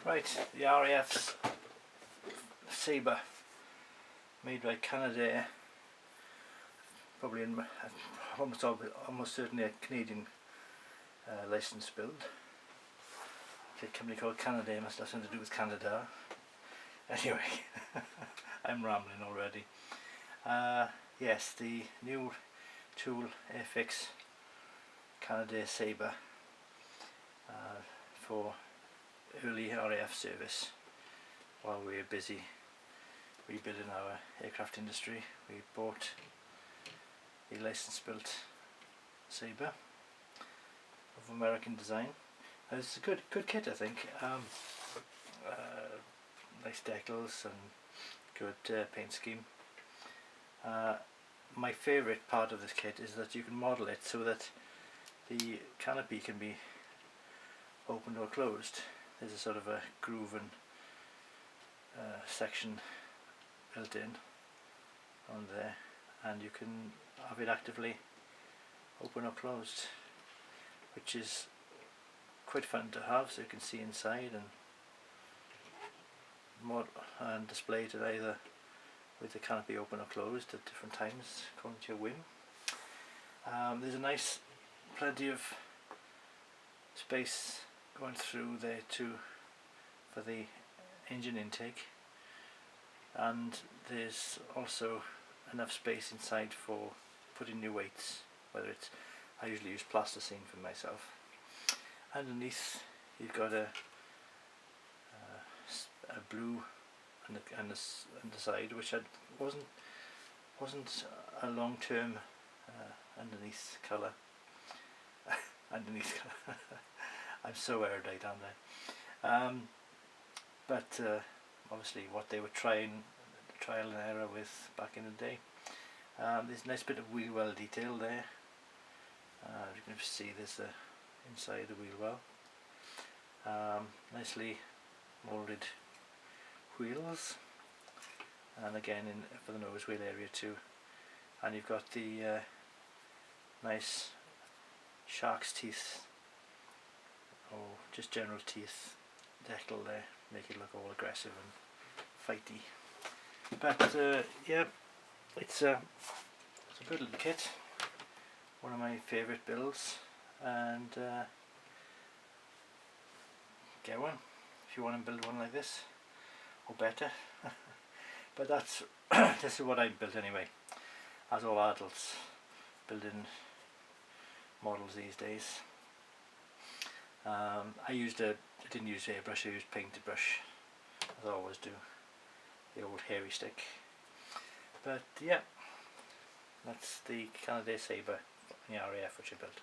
Right, the RAF's Sabre, made by Canadair, probably almost certainly a Canadian licensed build. A company called Canadair must have something to do with Canada. Anyway, I'm rambling already. Yes, the new tool Airfix Canadair Sabre for early RAF service while we were busy rebuilding our aircraft industry. We bought a license built Sabre of American design. It's a good kit, I think. Nice decals and good paint scheme. My favourite part of this kit is that you can model it so that the canopy can be opened or closed. There's a sort of a grooven section built in on there, and you can have it actively open or closed, which is quite fun to have, so you can see inside and display it either with the canopy open or closed at different times according to your whim. There's a nice plenty of space going through there too for the engine intake, and there's also enough space inside for putting new weights, whether it's, I usually use plasticine for myself. Underneath you've got a blue and the side, which wasn't a long-term underneath colour. I'm so erudite, aren't I? But obviously what they were trial and error with back in the day. There's a nice bit of wheel well detail there. You can see there's the inside the wheel well. Nicely moulded wheels, and again for the nose wheel area too. And you've got the nice shark's teeth, or just general teeth decal there, make it look all aggressive and fighty. But yeah, it's a good little kit, one of my favourite builds, and get one if you want to build one like this, or better. But that's this is what I built anyway, as all adults building models these days. I didn't use airbrush, I used painted brush, as I always do, the old hairy stick. But yeah, that's the Canadair Sabre in the RAF which I built.